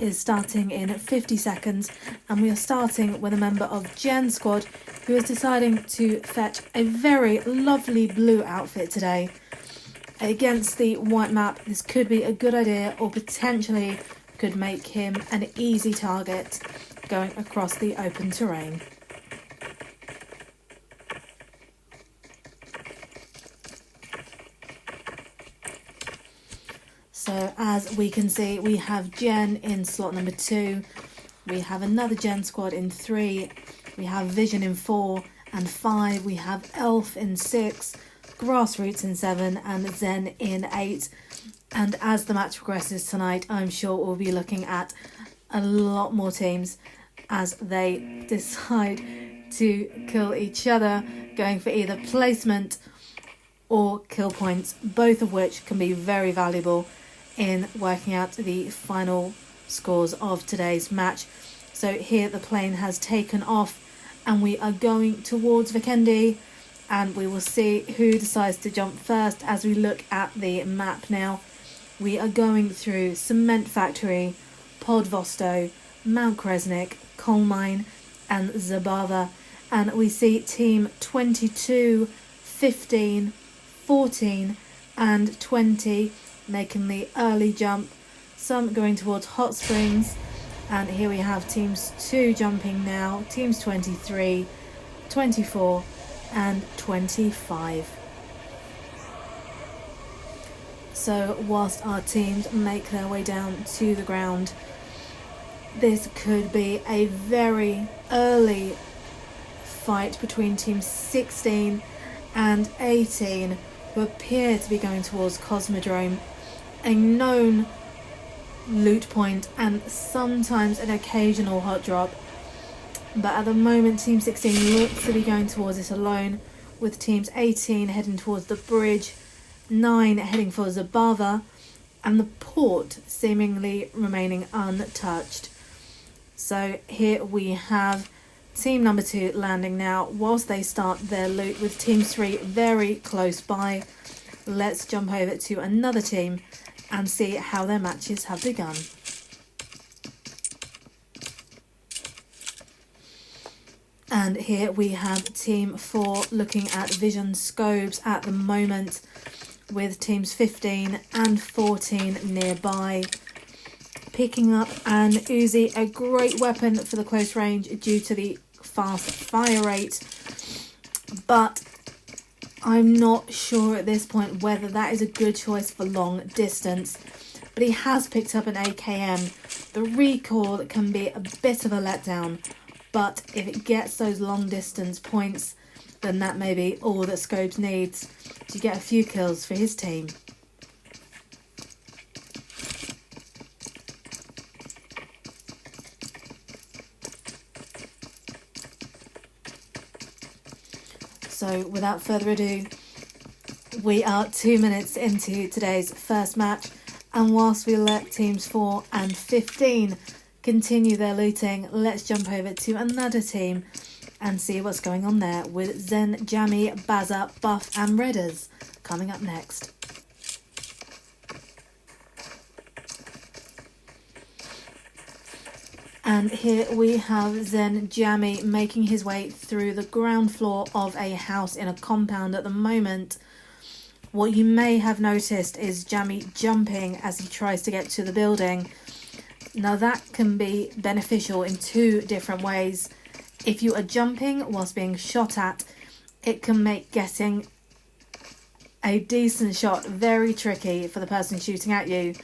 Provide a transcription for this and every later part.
is starting in 50 seconds, and we are starting with a member of Gen's squad who is deciding to fetch a very lovely blue outfit today. Against the white map, this could be a good idea, or potentially could make him an easy target going across the open terrain. So as we can see, we have Gen in slot number 2, we have another Gen squad in 3, we have Vision in 4 and 5, we have Elf in 6, Grassroots in 7 and Zen in 8. And as the match progresses tonight, I'm sure we'll be looking at a lot more teams as they decide to kill each other, going for either placement or kill points, both of which can be very valuable in working out the final scores of today's match. So here the plane has taken off and we are going towards Vikendi, and we will see who decides to jump first as we look at the map now. We are going through Cement Factory, Podvosto, Mount Kresnik, Coal Mine and Zabava, and we see team 22, 15, 14 and 20 making the early jump, some going towards Hot Springs, and here we have teams 2 jumping now, teams 23, 24 and 25. So whilst our teams make their way down to the ground, this could be a very early fight between teams 16 and 18, who appear to be going towards Cosmodrome, a known loot point and sometimes an occasional hot drop. But at the moment, Team 16 looks to be going towards it alone, with Teams 18 heading towards the bridge, 9 heading for Zabava, and the port seemingly remaining untouched. So here we have Team number 2 landing now, whilst they start their loot, with Team 3 very close by. Let's jump over to another team and see how their matches have begun. And here we have Team 4 looking at vision scopes at the moment, with teams 15 and 14 nearby. Picking up an Uzi, a great weapon for the close range due to the fast fire rate, but I'm not sure at this point whether that is a good choice for long distance. But he has picked up an AKM. The recoil can be a bit of a letdown, but if it gets those long distance points, then that may be all that Scopes needs to get a few kills for his team. So without further ado, we are 2 minutes into today's first match, and whilst we let teams 4 and 15 continue their looting, let's jump over to another team and see what's going on there, with Zen, Jammy, Bazza, Buff and Redders coming up next. And here we have Zen Jammy making his way through the ground floor of a house in a compound at the moment. What you may have noticed is Jammy jumping as he tries to get to the building. Now that can be beneficial in 2 different ways. If you are jumping whilst being shot at, it can make getting a decent shot very tricky for the person shooting at you,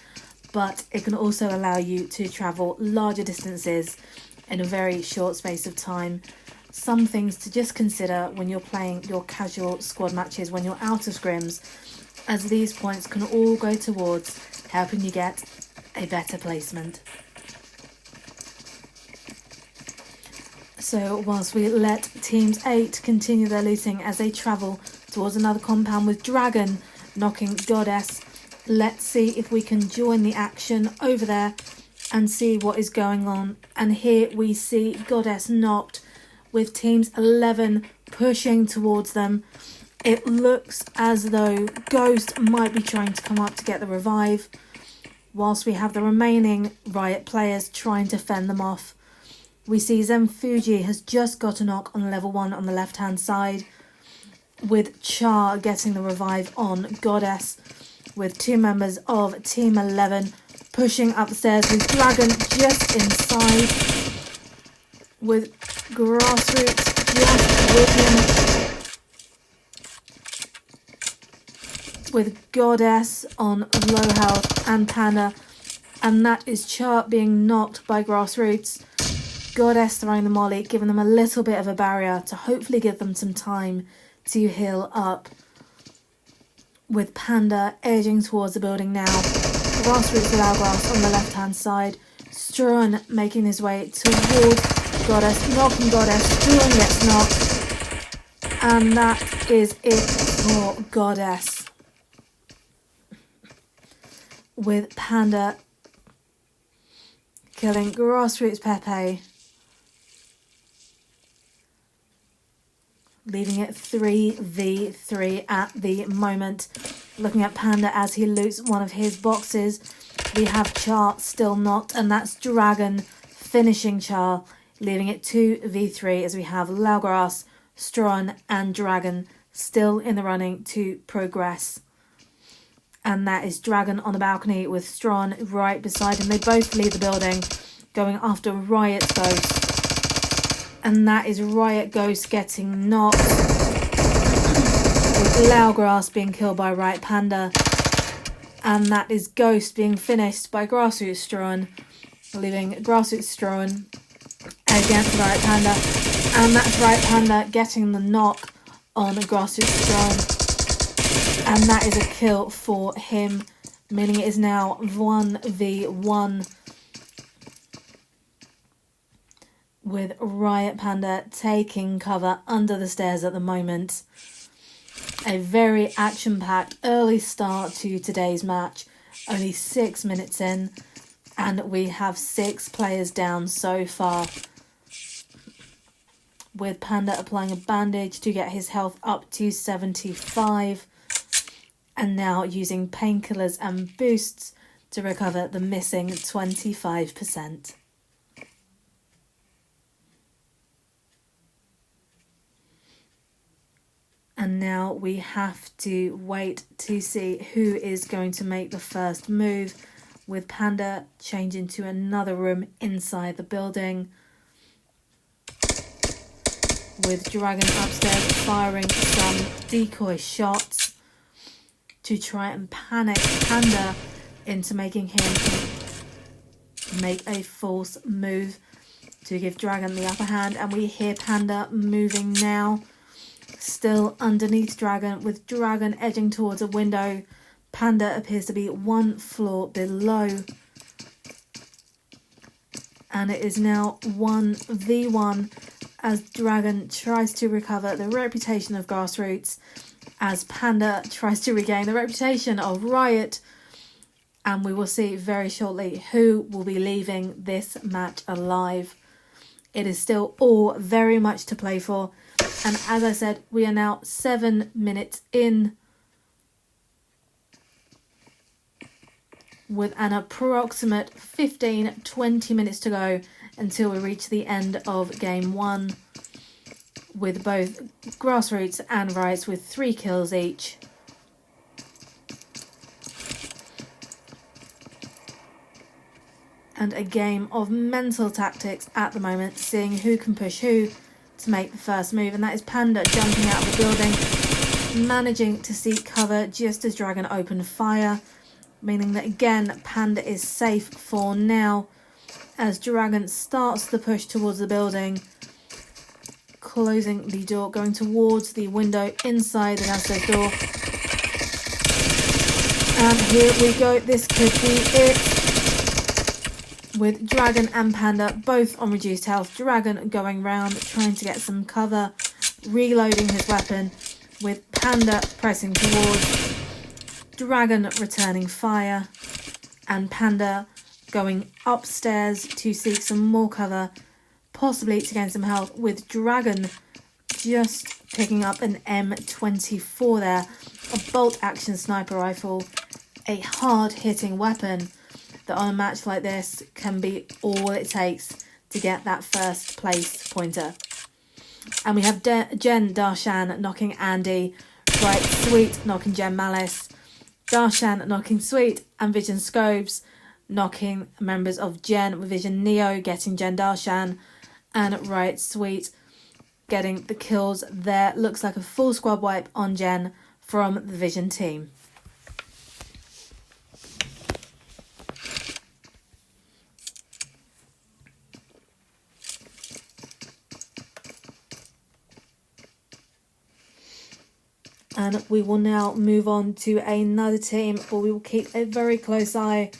but it can also allow you to travel larger distances in a very short space of time. Some things to just consider when you're playing your casual squad matches when you're out of scrims, as these points can all go towards helping you get a better placement. So whilst we let teams 8 continue their looting as they travel towards another compound with Dragon knocking Goddess, let's see if we can join the action over there and see what is going on. And here we see Goddess knocked, with teams 11 pushing towards them. It looks as though Ghost might be trying to come up to get the revive, whilst we have the remaining Riot players trying to fend them off. We see Zenfuji has just got a knock on level 1 on the left hand side, with Char getting the revive on Goddess, with 2 members of Team 11 pushing upstairs with Dragon just inside, with Grassroots just with Goddess on low health and Panda, and that is Char being knocked by Grassroots. Goddess throwing the molly, giving them a little bit of a barrier to hopefully give them some time to heal up, with Panda edging towards the building now. Grassroots with Hourglass on the left hand side. Struan making his way towards Goddess, knocking Goddess. Struan gets knocked, and that is it for Goddess, with Panda killing Grassroots Pepe, leaving it 3v3 at the moment. Looking at Panda as he loots one of his boxes, we have Char still knocked, and that's Dragon finishing Char, leaving it 2v3 as we have Laugrass, Struan and Dragon still in the running to progress. And that is Dragon on the balcony with Struan right beside him. They both leave the building, going after Riot Ghost. And that is Riot Ghost getting knocked, with Laugrass being killed by Riot Panda. And that is Ghost being finished by Grassroots Struan, leaving Grassroots Struan against Riot Panda. And that's Riot Panda getting the knock on Grassroots Struan. And that is a kill for him, meaning it is now 1v1, with Riot Panda taking cover under the stairs at the moment. A very action-packed early start to today's match, only 6 minutes in, and we have 6 players down so far, with Panda applying a bandage to get his health up to 75. And now using painkillers and boosts to recover the missing 25%. And now we have to wait to see who is going to make the first move, with Panda changing to another room inside the building, with Dragon upstairs firing some decoy shots to try and panic Panda into making him make a false move to give Dragon the upper hand. And we hear Panda moving now, still underneath Dragon, with Dragon edging towards a window. Panda appears to be 1 floor below, and it is now 1v1 as Dragon tries to recover the reputation of Grassroots, as Panda tries to regain the reputation of Riot, and we will see very shortly who will be leaving this match alive. It is still all very much to play for, and as I said, we are now 7 minutes in, with an approximate 15-20 minutes to go until we reach the end of game 1, with both Grassroots and Riot with 3 kills each. And a game of mental tactics at the moment, seeing who can push who to make the first move, and that is Panda jumping out of the building, managing to seek cover just as Dragon opened fire, meaning that again Panda is safe for now as Dragon starts the push towards the building, closing the door, going towards the window inside the downstairs door. And here we go, this could be it, with Dragon and Panda both on reduced health. Dragon going round trying to get some cover, reloading his weapon, with Panda pressing towards, Dragon returning fire, and Panda going upstairs to seek some more cover, possibly to gain some health, with Dragon just picking up an M24 there, a bolt action sniper rifle, a hard hitting weapon, that on a match like this can be all it takes to get that first place pointer. And we have Jen Darshan knocking Andy, Right Sweet knocking Jen Malice, Darshan knocking Sweet, and Vision Scobes knocking members of Jen, with Vision Neo getting Jen Darshan, and Right Sweet getting the kills there. Looks like a full squad wipe on Jen from the Vision team. And we will now move on to another team, but we will keep a very close eye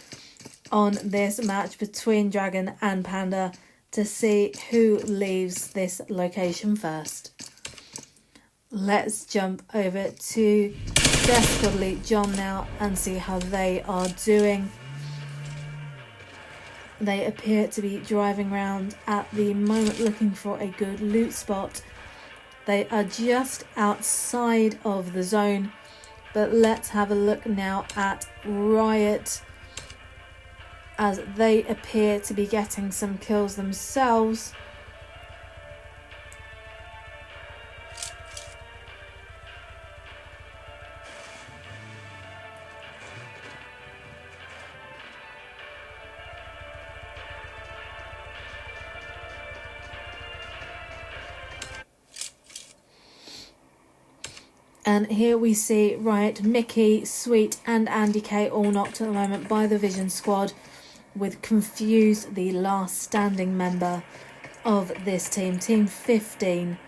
on this match between Dragon and Panda to see who leaves this location first. Let's jump over to Desperately John now and see how they are doing. They appear to be driving around at the moment looking for a good loot spot. They are just outside of the zone, but let's have a look now at Riot, as they appear to be getting some kills themselves. And here we see Riot, Mickey, Sweet and Andy K all knocked at the moment by the Vision squad, with Confused the last standing member of this team, Team 15.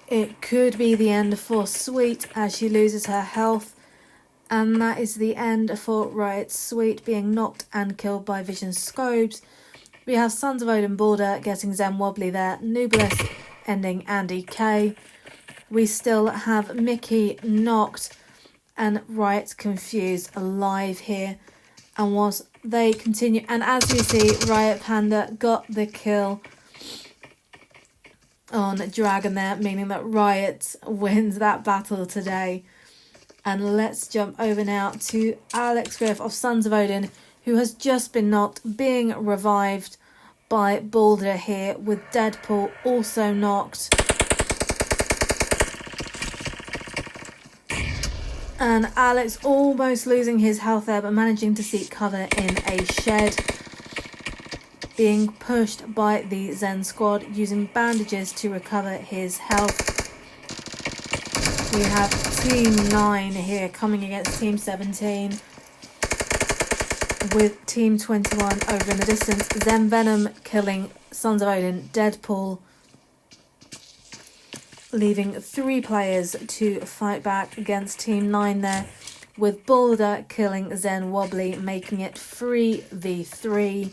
It could be the end for Sweet as she loses her health, and that is the end for Riot. Sweet being knocked and killed by Vision Scobes. We have Sons of Odin Border getting Zen Wobbly there, Nubilis ending Andy K. We still have Mickey knocked and Riot Confused alive here. And whilst they continue, and as we see, Riot Panda got the kill on Dragon there, meaning that Riot wins that battle today. And let's jump over now to Alex Griff of Sons of Odin, who has just been knocked, being revived by Boulder here, with Deadpool also knocked. And Alex almost losing his health there, but managing to seek cover in a shed. Being pushed by the Zen squad, using bandages to recover his health. We have Team 9 here coming against Team 17. With Team 21 over in the distance. Zen Venom killing Sons of Odin, Deadpool, leaving 3 players to fight back against Team 9 there, with Boulder killing Zen Wobbly, making it 3v3.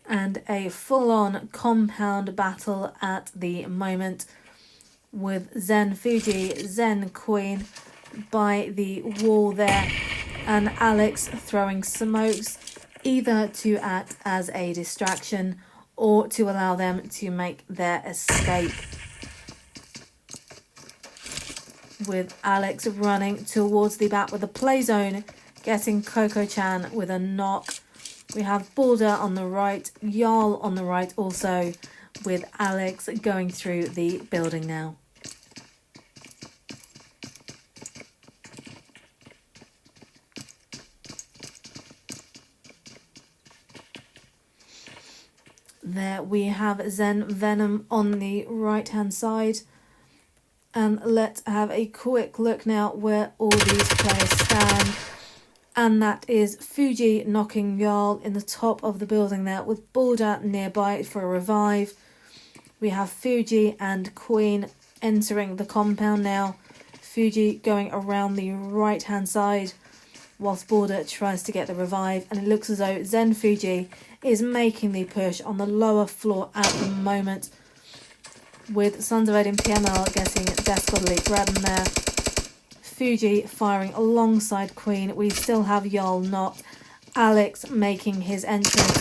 And a full-on compound battle at the moment, with Zen Fuji, Zen Queen by the wall there, and Alex throwing smokes either to act as a distraction or to allow them to make their escape. With Alex running towards the back with the play zone, getting Coco-chan with a knock. We have Boulder on the right, Jarl on the right also, with Alex going through the building now. There we have Zen Venom on the right hand side, and let's have a quick look now where all these players stand, and that is Fuji knocking Jarl in the top of the building there, with Boulder nearby for a revive. We have Fuji and Queen entering the compound now, Fuji going around the right hand side whilst Boulder tries to get the revive, and it looks as though Zen Fuji is making the push on the lower floor at the moment, with Sons of Odin PML getting desperately grabbing there. Fuji firing alongside Queen. We still have Jarl knocked. Alex making his entrance.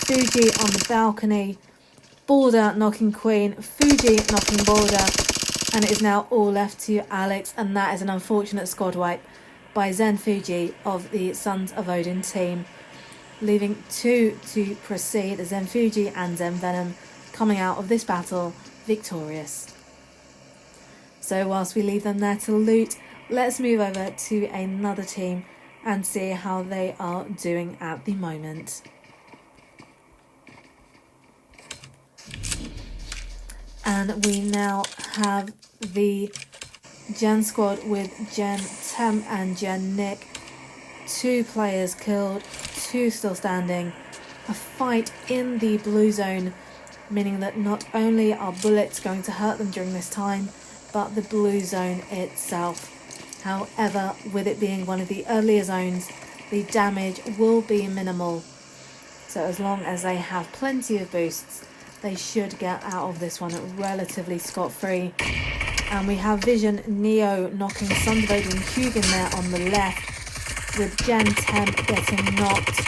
Fuji on the balcony. Boulder knocking Queen. Fuji knocking Boulder. And it is now all left to Alex, and that is an unfortunate squad wipe by Zen Fuji of the Sons of Odin team, leaving 2 to proceed. Zen Fuji and Zen Venom coming out of this battle victorious. So whilst we leave them there to loot, let's move over to another team and see how they are doing at the moment. And we now have the Gen squad with Gen Temp and Gen Nick. 2 players killed, 2 still standing. A fight in the blue zone, meaning that not only are bullets going to hurt them during this time, but the blue zone itself. However, with it being one of the earlier zones, the damage will be minimal. So as long as they have plenty of boosts, they should get out of this one relatively scot-free. And we have Vision Neo knocking Sons of Odin Hugin there on the left, with Gen Temp getting knocked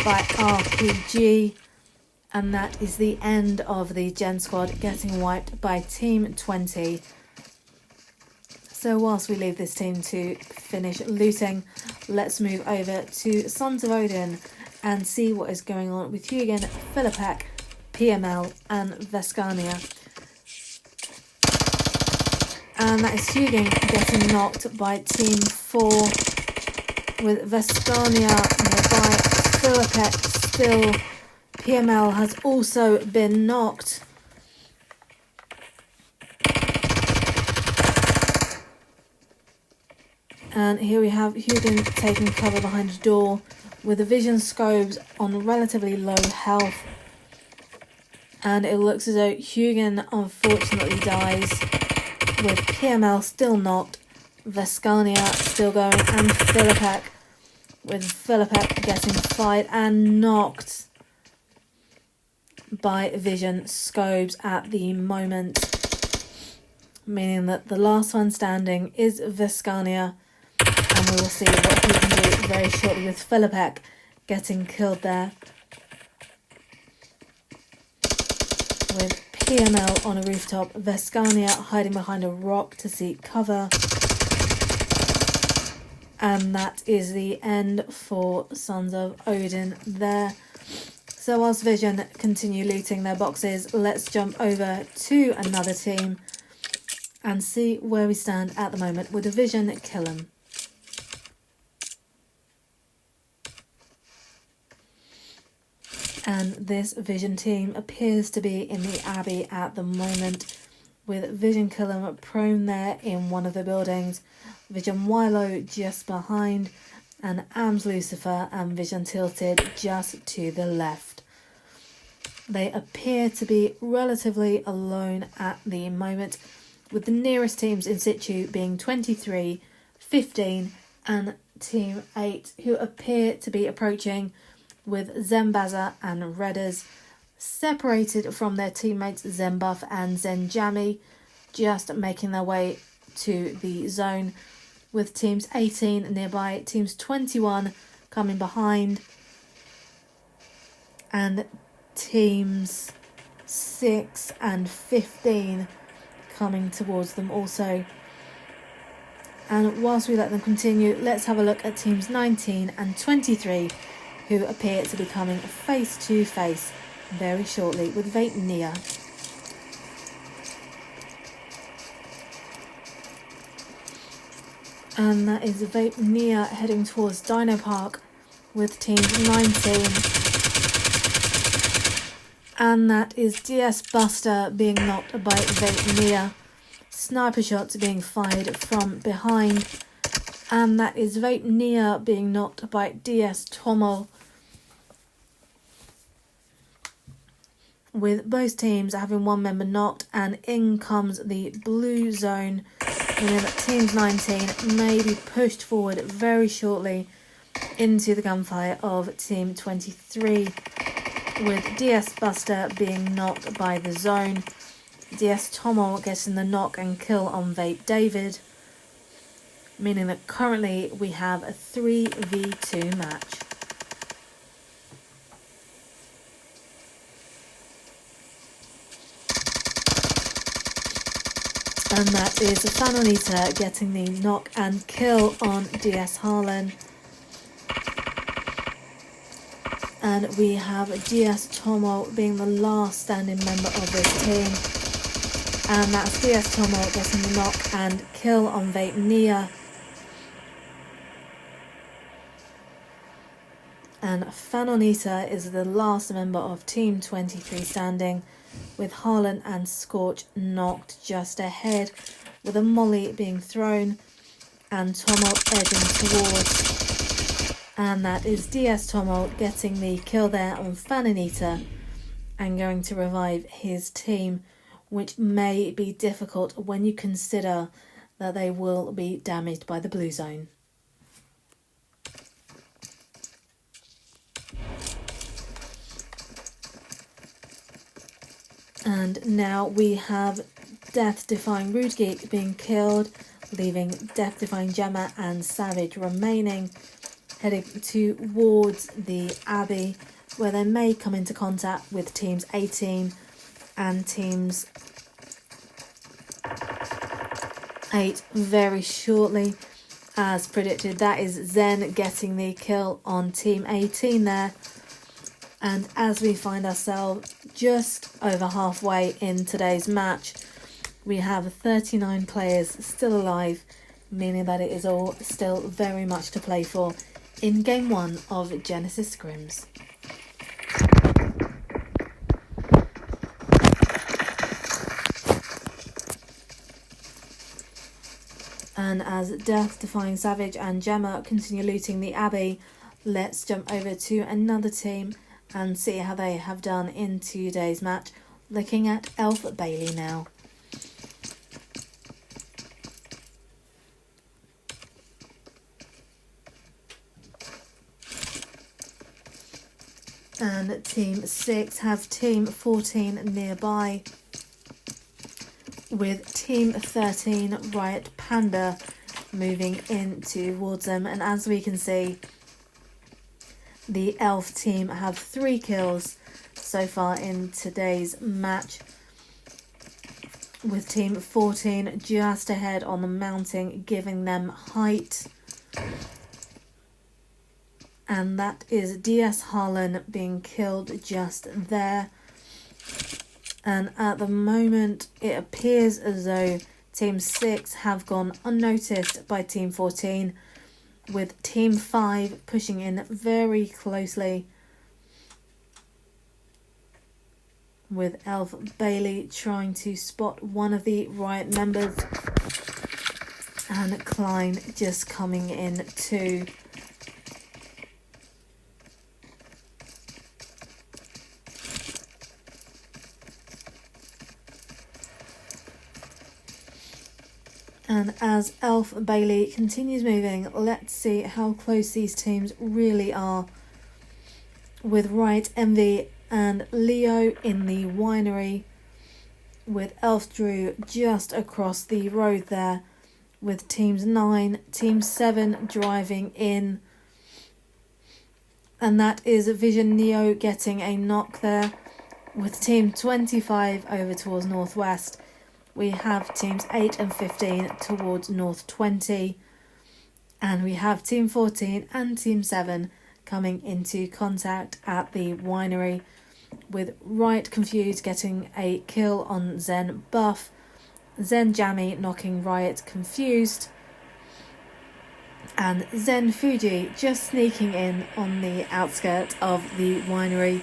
by RPG. And that is the end of the Gen squad getting wiped by Team 20. So whilst we leave this team to finish looting, let's move over to Sons of Odin and see what is going on with Hugin, Philippek, PML and Vescania. And that is Hugin getting knocked by Team 4, with Vescania nearby. Philippek still. PML has also been knocked. And here we have Hugin taking cover behind a door with the vision scopes on relatively low health. And it looks as though Hugin unfortunately dies, with PML still knocked, Vescania still going, and Philippek, with Philippek getting fired and knocked by vision scopes at the moment, meaning that the last one standing is Vescania, and we will see what he can do very shortly, with Philippek getting killed there, with PML on a rooftop, Vescania hiding behind a rock to seek cover. And that is the end for Sons of Odin there. So whilst Vision continue looting their boxes, let's jump over to another team and see where we stand at the moment with the Vision Killam. And this Vision team appears to be in the Abbey at the moment, with Vision Killam prone there in one of the buildings, Vision Wilo just behind, and Ams Lucifer and Vision Tilted just to the left. They appear to be relatively alone at the moment, with the nearest teams in situ being 23, 15 and Team 8, who appear to be approaching, with Zembaza and Redders separated from their teammates Zembuff and Zenjami, just making their way to the zone, with teams 18 nearby, teams 21 coming behind, and teams 6 and 15 coming towards them also. And whilst we let them continue, let's have a look at teams 19 and 23, who appear to be coming face to face very shortly with Vape Nia. And that is Vape Nia heading towards Dino Park with teams 19. And that is DS Buster being knocked by Vape Nia. Sniper shots being fired from behind. And that is Vape Nia being knocked by DS Tomo. With both teams having one member knocked, and in comes the blue zone, meaning that teams 19 may be pushed forward very shortly into the gunfire of team 23, with DS Buster being knocked by the zone, DS Tomo getting the knock and kill on Vape David, meaning that currently we have a 3v2 match. And that is Fanonita getting the knock and kill on DS Harlan. And we have DS Tomo being the last standing member of this team. And that's DS Tomo getting the knock and kill on Vape Nia. And Fanonita is the last member of Team 23 standing, with Harlan and Scorch knocked just ahead, with a molly being thrown and Tomo edging towards. And that is DS Tomo getting the kill there on Fanonita and going to revive his team, which may be difficult when you consider that they will be damaged by the blue zone. And now we have Death Defying Rude Geek being killed, leaving Death Defying Gemma and Savage remaining, heading towards the Abbey, where they may come into contact with teams 18 and teams 8 very shortly. As predicted, that is Zen getting the kill on team 18 there. And as we find ourselves just over halfway in today's match, we have 39 players still alive, meaning that it is all still very much to play for in Game 1 of Genesis Scrims. And as Death Defying Savage and Gemma continue looting the Abbey, let's jump over to another team and see how they have done in today's match, looking at Elf Bailey now. And Team 6 have Team 14 nearby, with Team 13 Riot Panda moving in towards them. And as we can see, the Elf team have 3 kills so far in today's match, with Team 14 just ahead on the mounting, giving them height. And that is DS Harlan being killed just there. And at the moment, it appears as though Team 6 have gone unnoticed by Team 14, with Team 5 pushing in very closely, with Elf Bailey trying to spot one of the Riot members, and Klein just coming in too. And as Elf Bailey continues moving, let's see how close these teams really are, with Riot Envy and Leo in the winery, with Elf Drew just across the road there, with Teams 9, Team 7 driving in. And that is Vision Neo getting a knock there, with Team 25 over towards Northwest. We have Teams 8 and 15 towards North 20. And we have Team 14 and Team 7 coming into contact at the winery, with Riot Confused getting a kill on Zen Buff, Zen Jammy knocking Riot Confused, and Zen Fuji just sneaking in on the outskirts of the winery,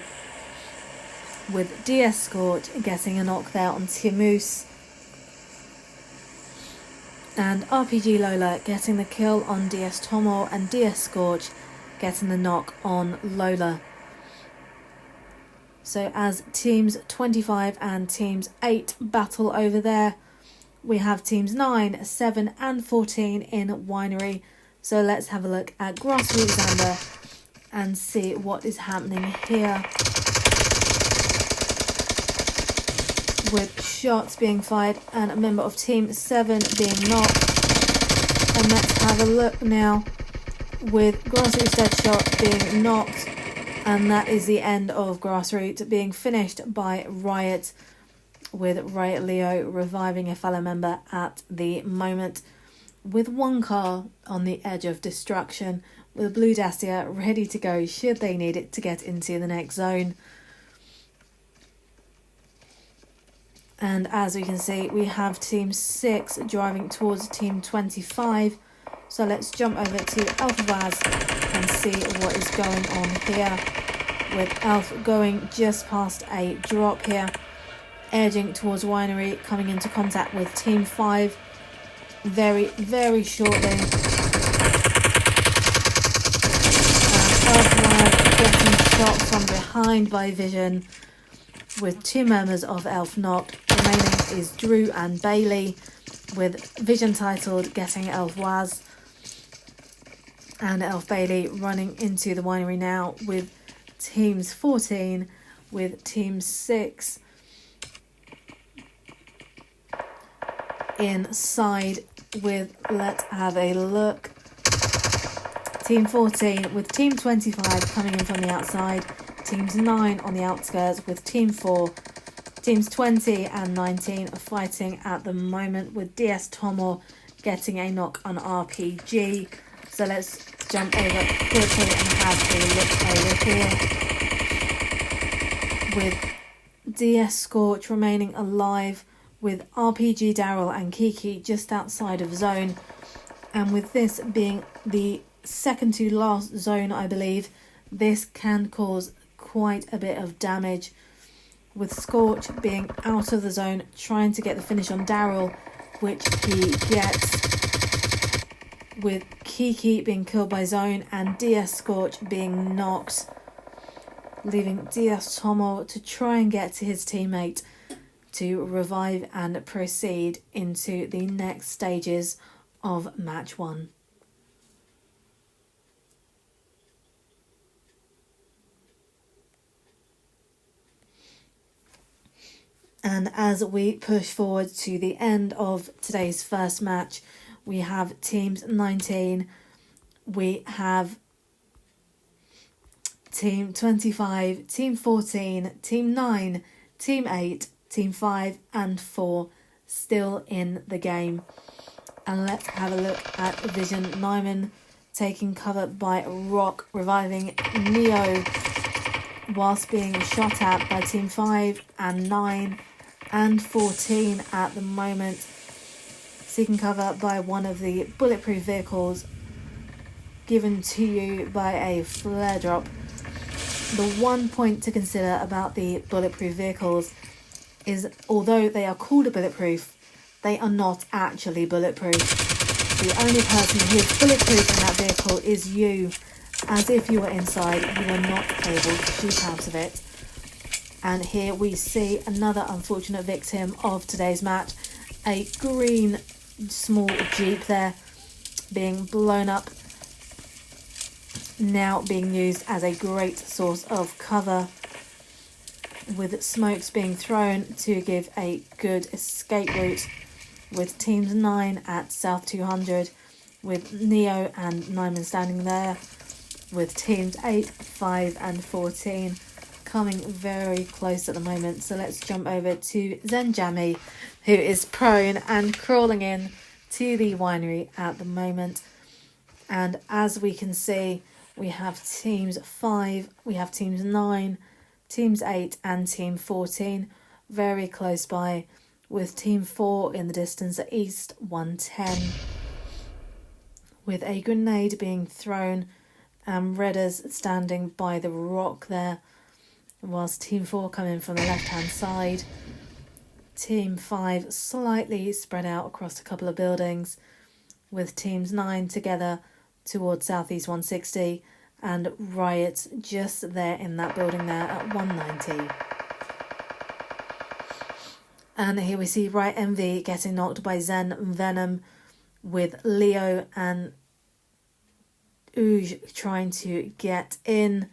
with DS Scorch getting a knock there on Tiamoose, and RPG Lola getting the kill on DS Tomo, and DS Scorch getting the knock on Lola. So as Teams 25 and Teams 8 battle over there, we have Teams 9, 7 and 14 in Winery. So let's have a look at Grassroots Xander and see what is happening here, with shots being fired and a member of Team 7 being knocked. And let's have a look now, with Grassroots Deadshot being knocked, and that is the end of Grassroots being finished by Riot, with Ray Leo reviving a fellow member at the moment, with one car on the edge of destruction, with Blue Dacia ready to go should they need it to get into the next zone. And as we can see, we have Team 6 driving towards Team 25. So let's jump over to Alpha Vaz and see what is going on here. With Elf going just past a drop here, edging towards Winery, coming into contact with Team 5 very, very shortly. And Elf Vaz getting shot from behind by Vision, with two members of Elf knocked. Remaining is Drew and Bailey, with Vision titled getting Elf Waz. And Elf Bailey running into the Winery now with Teams 14, with Team 6 inside with, let's have a look, Team 14 with Team 25 coming in from the outside, Teams 9 on the outskirts with Team 4, Teams 20 and 19 are fighting at the moment, with DS Tomo getting a knock on RPG. So let's jump over quickly and have a look over here, with DS Scorch remaining alive, with RPG Daryl and Kiki just outside of zone, and with this being the second to last zone, I believe, this can cause quite a bit of damage, with Scorch being out of the zone, trying to get the finish on Daryl, which he gets, with Kiki being killed by zone and DS Scorch being knocked, leaving DS Tomo to try and get to his teammate to revive and proceed into the next stages of match 1. And as we push forward to the end of today's first match, we have Teams 19, we have Team 25, Team 14, Team 9, Team 8, Team 5 and 4 still in the game. And let's have a look at Vision Nyman taking cover by Rock, reviving Neo whilst being shot at by Team 5 and 9 and 14 at the moment, seeking cover by one of the bulletproof vehicles given to you by a flare drop. The one point to consider about the bulletproof vehicles is, although they are called a bulletproof, they are not actually bulletproof. The only person who is bulletproof in that vehicle is you, as if you were inside, you are not able to shoot out of it. And here we see another unfortunate victim of today's match, a green small Jeep there being blown up, now being used as a great source of cover, with smokes being thrown to give a good escape route, with Teams 9 at South 200, with Neo and Nyman standing there, with Teams 8, 5 and 14 coming very close at the moment. So let's jump over to Zenjami, who is prone and crawling in to the Winery at the moment. And as we can see, we have Teams 5, we have Teams 9, Teams 8 and Team 14 very close by, with Team 4 in the distance at East 110, with a grenade being thrown and Redders standing by the rock there, whilst Team 4 come in from the left hand side. Team 5 slightly spread out across a couple of buildings, with Teams 9 together towards Southeast 160 and Riot just there in that building there at 190. And here we see Riot MV getting knocked by Zen Venom, with Leo and Ooge trying to get in,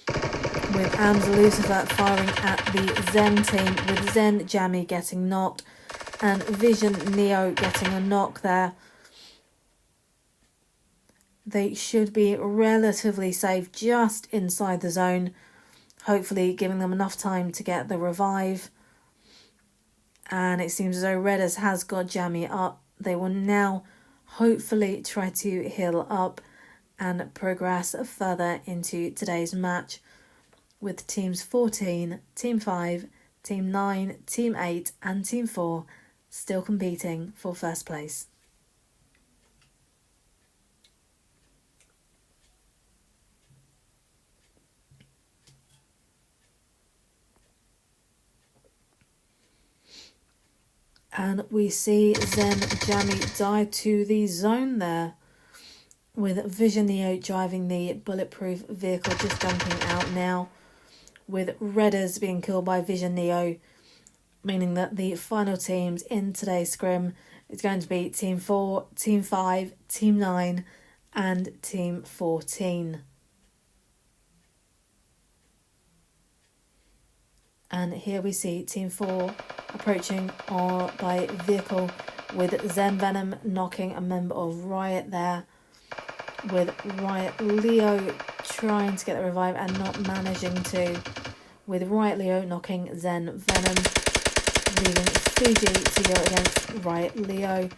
with Ams Lucifer firing at the Zen team, with Zen Jammy getting knocked and Vision Neo getting a knock there. They should be relatively safe just inside the zone. hopefully giving them enough time to get the revive. And it seems as though Redders has got Jammy up. They will now hopefully try to heal up and progress further into today's match with teams 14, team 5, team 9, team 8 and team 4 still competing for first place. And we see Zen Jammy die to the zone there, with Vision Neo driving the bulletproof vehicle, just jumping out now, with Redders being killed by Vision Neo, meaning that the final teams in today's scrim is going to be Team 4, Team 5, Team 9 and Team 14. And here we see Team 4 approaching by vehicle, with Zen Venom knocking a member of Riot there, with Riot Leo trying to get the revive and not managing to, with Riot Leo knocking Zen Venom, leaving Fuji to go against Riot Leo.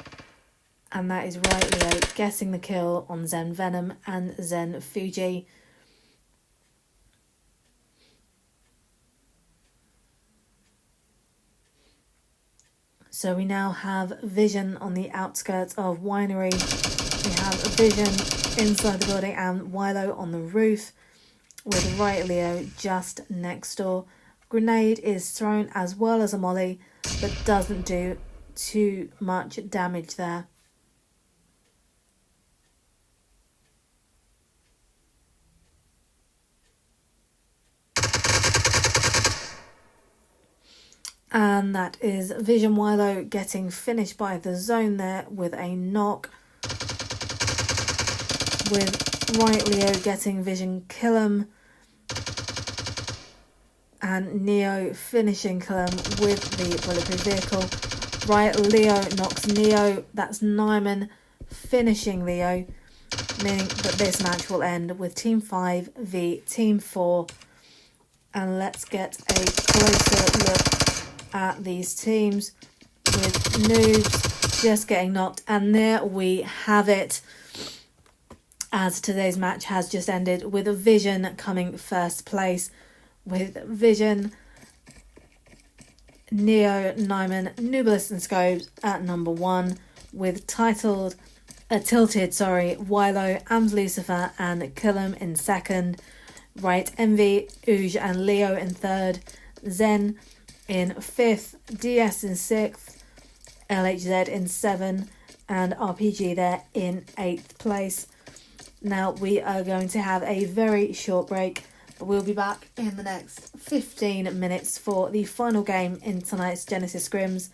And that is Riot Leo getting the kill on Zen Venom and Zen Fuji. So we now have Vision on the outskirts of Winery. We have Vision inside the building and Wilo on the roof, with Riot Leo just next door. Grenade is thrown as well as a molly, but doesn't do too much damage there. And that is Vision Wilo getting finished by the zone there with a knock, with Riot Leo getting Vision kill him, and Neo finishing kill him with the bulletproof vehicle. Riot Leo knocks Neo, that's Nyman finishing Leo, meaning that this match will end with Team 5 v Team 4. And let's get a closer look at these teams, with Noobs just getting knocked. And there we have it, as today's match has just ended with Vision coming first place, with Vision, Neo, Nyman, Nubilis and Scopes at number 1, with tilted, Wilo, Ams Lucifer and Killam in second, Right Envy, Ouge and Leo in third, Zen in 5th, DS in 6th, LHZ in 7th, and RPG there in 8th place. Now we are going to have a very short break, but we'll be back in the next 15 minutes for the final game in tonight's Genesis Scrims,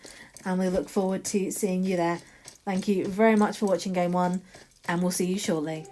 and we look forward to seeing you there. Thank you very much for watching Game 1, and we'll see you shortly.